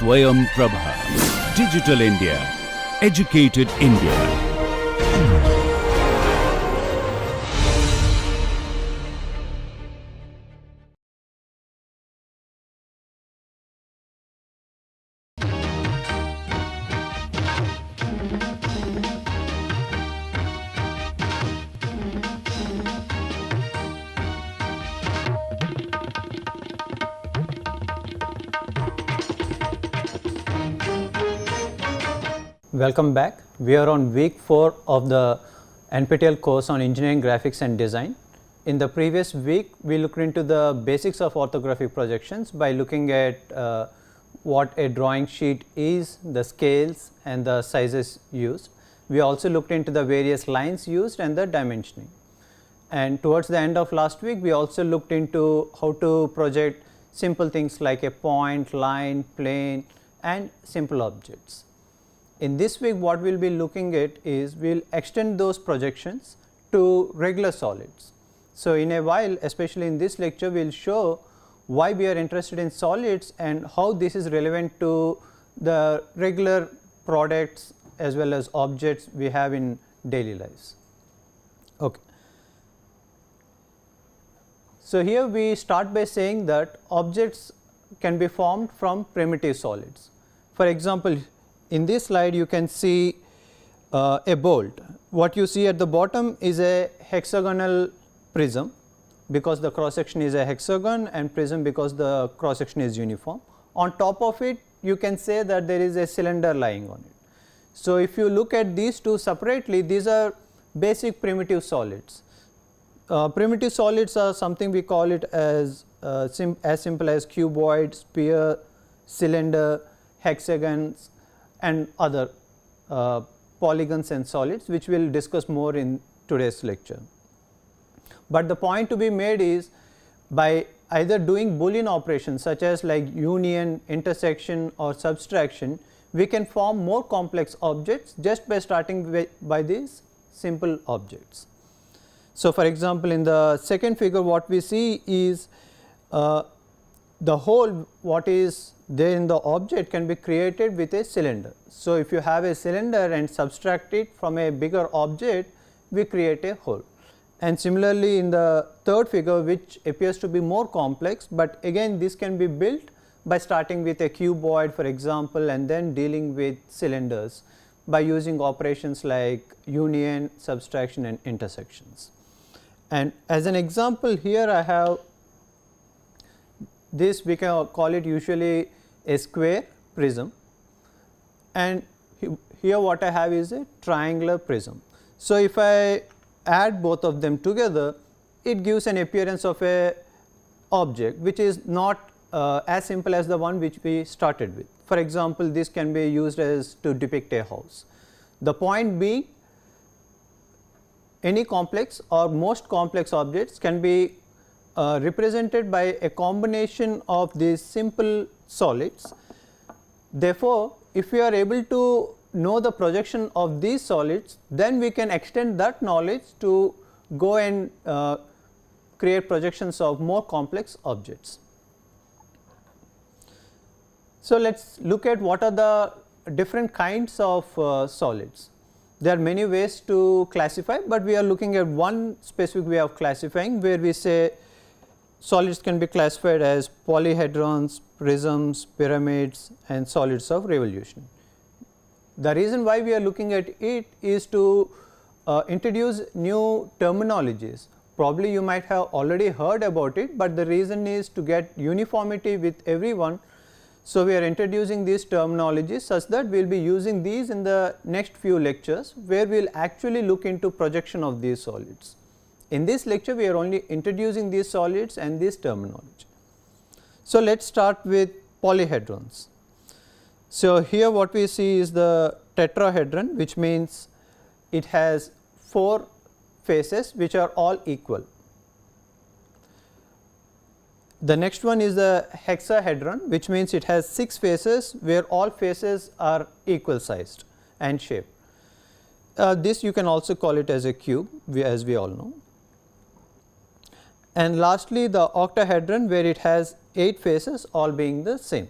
Swayamprabha. Digital India. Educated India. Welcome back. We are on week 4 of the NPTEL course on engineering graphics and design. In the previous week, we looked into the basics of orthographic projections by looking at what a drawing sheet is, the scales and the sizes used. We also looked into the various lines used and the dimensioning. And towards the end of last week, we also looked into how to project simple things like a point, line, plane and simple objects. In this week, what we will be looking at is we will extend those projections to regular solids. So, in a while, especially in this lecture, we will show why we are interested in solids and how this is relevant to the regular products as well as objects we have in daily lives. Okay. So, here we start by saying that objects can be formed from primitive solids. For example, in this slide you can see a bolt. What you see at the bottom is a hexagonal prism, because the cross section is a hexagon, and prism because the cross section is uniform. On top of it you can say that there is a cylinder lying on it. So, if you look at these two separately, these are basic primitive solids. Primitive solids are something we call it as simple as cuboid, sphere, cylinder, hexagons and other polygons and solids, which we will discuss more in today's lecture. But the point to be made is, by either doing Boolean operations such as like union, intersection or subtraction, we can form more complex objects just by starting by these simple objects. So, for example, in the second figure what we see is the hole what is there in the object can be created with a cylinder. So, if you have a cylinder and subtract it from a bigger object, we create a hole. And similarly, in the third figure, which appears to be more complex, but again this can be built by starting with a cuboid for example, and then dealing with cylinders by using operations like union, subtraction and intersections. And as an example, here I have this, we can call it usually a square prism, and here what I have is a triangular prism. So, if I add both of them together, it gives an appearance of a object which is not as simple as the one which we started with. For example, this can be used as to depict a house. The point being, any complex or most complex objects can be represented by a combination of these simple solids. Therefore, if we are able to know the projection of these solids, then we can extend that knowledge to go and create projections of more complex objects. So, let us look at what are the different kinds of solids. There are many ways to classify, but we are looking at one specific way of classifying, where we say solids can be classified as polyhedrons, prisms, pyramids and solids of revolution. The reason why we are looking at it is to introduce new terminologies. Probably you might have already heard about it, but the reason is to get uniformity with everyone. So, we are introducing these terminologies such that we will be using these in the next few lectures, where we will actually look into projection of these solids. In this lecture, we are only introducing these solids and this terminology. So, let us start with polyhedrons. So, here what we see is the tetrahedron, which means it has 4 faces which are all equal. The next one is the hexahedron, which means it has 6 faces where all faces are equal sized and shaped. This you can also call it as a cube, as we all know. And lastly, the octahedron, where it has 8 faces all being the same.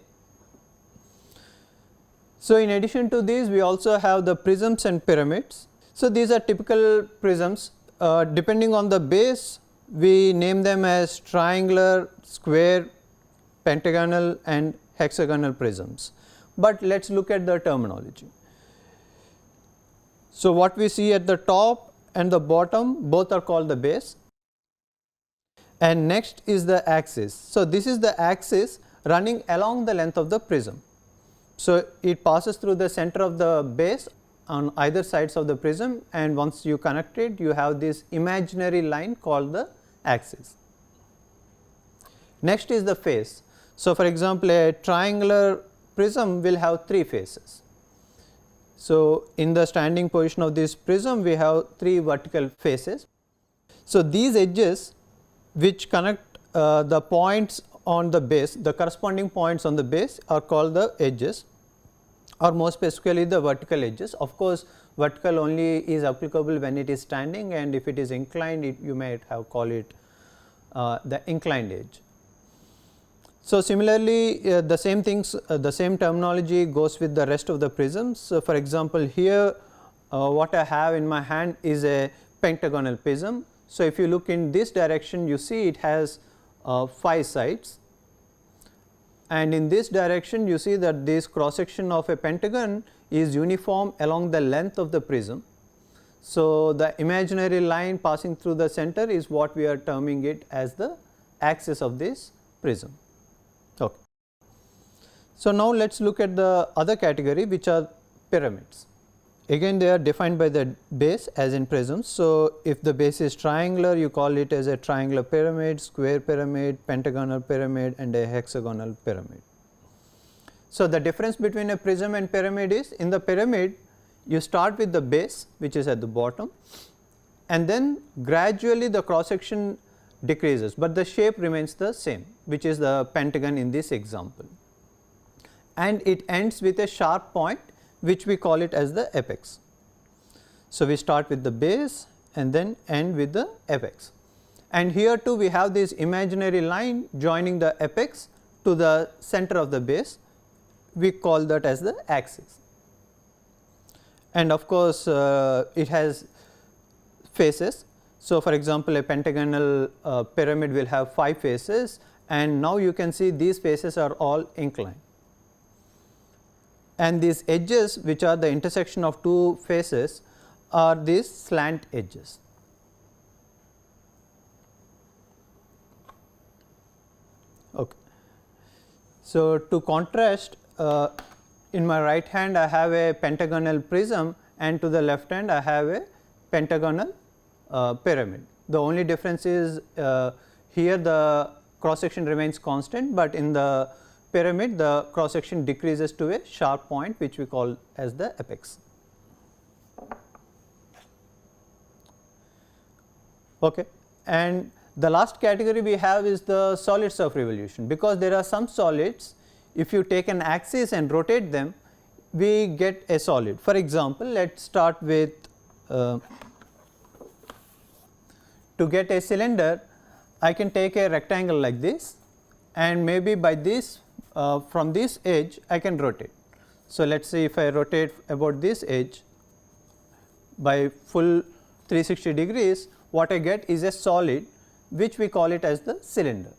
So, in addition to these, we also have the prisms and pyramids. So, these are typical prisms. Depending on the base, we name them as triangular, square, pentagonal and hexagonal prisms. But let us look at the terminology. So, what we see at the top and the bottom, both are called the base, and next is the axis. So, this is the axis running along the length of the prism. So, it passes through the center of the base on either sides of the prism, and once you connect it, you have this imaginary line called the axis. Next is the face. So, for example, a triangular prism will have 3 faces. So, in the standing position of this prism, we have 3 vertical faces. So, these edges which connect the points on the base, the corresponding points on the base are called the edges, or more specifically the vertical edges. Of course, vertical only is applicable when it is standing, and if it is inclined, you may have call it the inclined edge. So, similarly, the same things, the same terminology goes with the rest of the prisms. So, for example, here what I have in my hand is a pentagonal prism. So, if you look in this direction, you see it has 5 sides, and in this direction you see that this cross section of a pentagon is uniform along the length of the prism. So, the imaginary line passing through the center is what we are terming it as the axis of this prism. Okay. So, now let us look at the other category, which are pyramids. Again, they are defined by the base as in prisms. So, if the base is triangular, you call it as a triangular pyramid, square pyramid, pentagonal pyramid and a hexagonal pyramid. So, the difference between a prism and pyramid is, in the pyramid you start with the base, which is at the bottom, and then gradually the cross section decreases, but the shape remains the same, which is the pentagon in this example, and it ends with a sharp point which we call it as the apex. So, we start with the base and then end with the apex, and here too we have this imaginary line joining the apex to the center of the base. We call that as the axis, and of course, it has faces. So, for example, a pentagonal pyramid will have 5 faces, and now you can see these faces are all inclined, and these edges, which are the intersection of 2 faces, are these slant edges. Okay. So, to contrast, in my right hand I have a pentagonal prism, and to the left hand I have a pentagonal pyramid. The only difference is here the cross section remains constant, but in the pyramid the cross section decreases to a sharp point which we call as the apex. Okay. And the last category we have is the solids of revolution, because there are some solids, if you take an axis and rotate them, we get a solid. For example, let us start with to get a cylinder, I can take a rectangle like this, and maybe by this from this edge I can rotate. So, let us say if I rotate about this edge by full 360 degrees, what I get is a solid which we call it as the cylinder.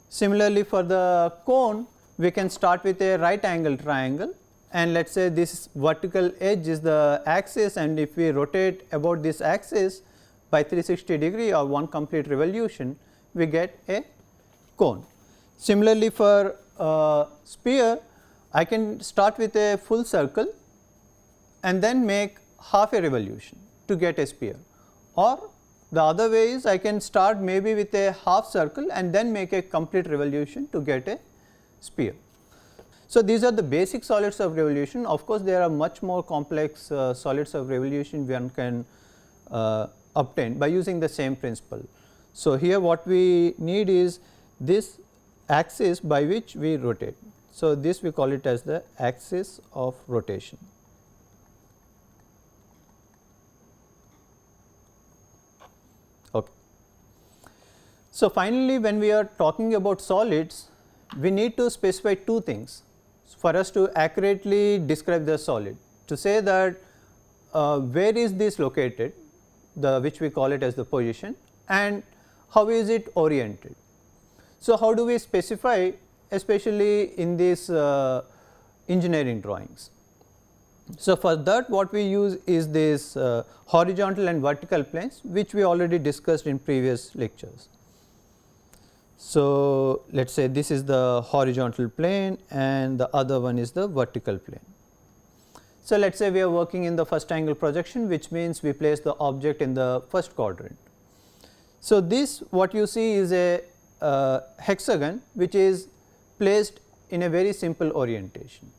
Similarly, for the cone, we can start with a right angle triangle, and let us say this vertical edge is the axis, and if we rotate about this axis by 360 degree or one complete revolution, we get a cone. Similarly, for sphere, I can start with a full circle and then make half a revolution to get a sphere, or the other way is I can start maybe with a half circle and then make a complete revolution to get a sphere. So, these are the basic solids of revolution. Of course, there are much more complex solids of revolution one can obtain by using the same principle. So, here what we need is this axis by which we rotate. So, this we call it as the axis of rotation. Okay. So, finally, when we are talking about solids, we need to specify 2 things. for us to accurately describe the solid, to say that where is this located, which we call it as the position, and how is it oriented. So, how do we specify, especially in these engineering drawings? So, for that what we use is this horizontal and vertical planes, which we already discussed in previous lectures. So, let us say this is the horizontal plane and the other one is the vertical plane. So, let us say we are working in the first angle projection, which means we place the object in the first quadrant. So, this what you see is a hexagon which is placed in a very simple orientation.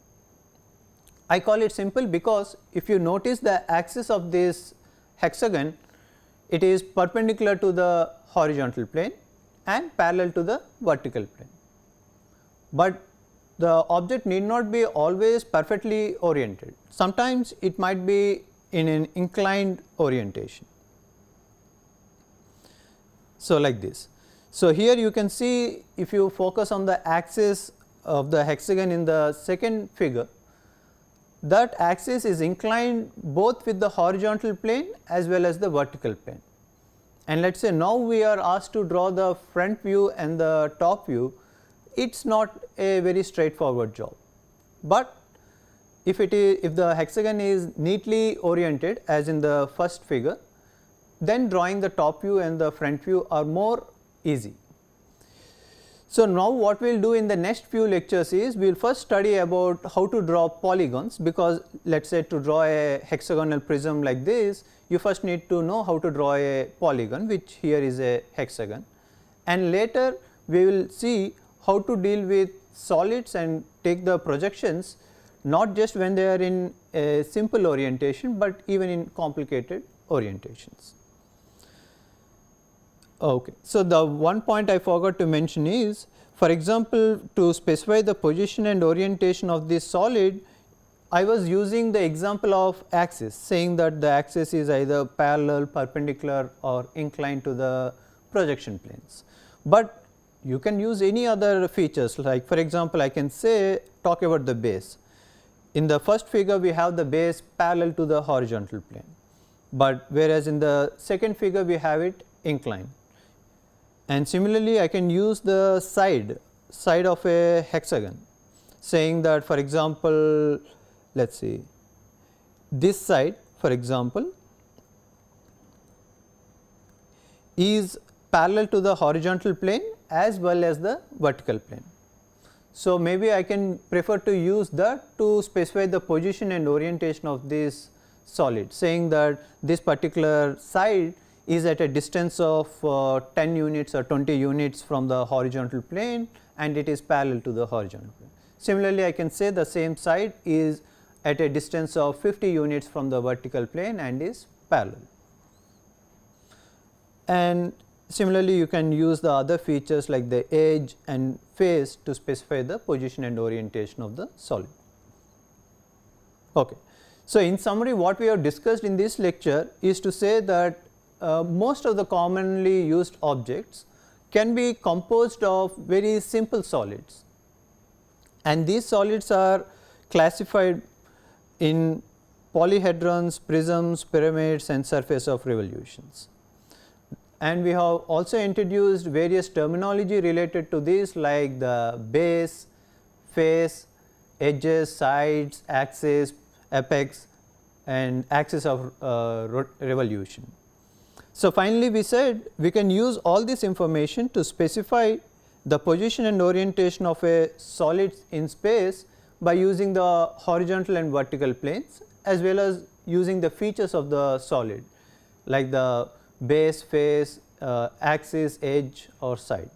I call it simple because if you notice the axis of this hexagon, it is perpendicular to the horizontal plane and parallel to the vertical plane. But the object need not be always perfectly oriented. Sometimes it might be in an inclined orientation. So, like this. So, here you can see, if you focus on the axis of the hexagon in the second figure, that axis is inclined both with the horizontal plane as well as the vertical plane. And let us say now we are asked to draw the front view and the top view, it is not a very straightforward job. But if the hexagon is neatly oriented as in the first figure, then drawing the top view and the front view are more easy. So, now what we will do in the next few lectures is we will first study about how to draw polygons, because let us say to draw a hexagonal prism like this, you first need to know how to draw a polygon, which here is a hexagon, and later we will see how to deal with solids and take the projections, not just when they are in a simple orientation, but even in complicated orientations. Okay. So, the one point I forgot to mention is, for example, to specify the position and orientation of this solid, I was using the example of axis, saying that the axis is either parallel, perpendicular or inclined to the projection planes. But you can use any other features, like for example, I can say talk about the base. In the first figure we have the base parallel to the horizontal plane, but whereas in the second figure we have it inclined. And similarly, I can use the side of a hexagon, saying that for example, let us see, this side for example is parallel to the horizontal plane as well as the vertical plane. So, maybe I can prefer to use that to specify the position and orientation of this solid, saying that this particular side is at a distance of 10 units or 20 units from the horizontal plane and it is parallel to the horizontal plane. Similarly, I can say the same side is at a distance of 50 units from the vertical plane and is parallel. And similarly, you can use the other features like the edge and face to specify the position and orientation of the solid. Okay. So, in summary, what we have discussed in this lecture is to say that most of the commonly used objects can be composed of very simple solids, and these solids are classified in polyhedrons, prisms, pyramids and surface of revolutions. And we have also introduced various terminology related to this, like the base, face, edges, sides, axis, apex and axis of revolution. So, finally, we said we can use all this information to specify the position and orientation of a solid in space by using the horizontal and vertical planes, as well as using the features of the solid like the base, face, axis, edge or side.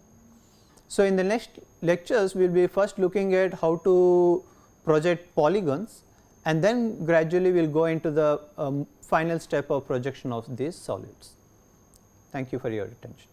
So, in the next lectures we will be first looking at how to project polygons, and then gradually we will go into the final step of projection of these solids. Thank you for your attention.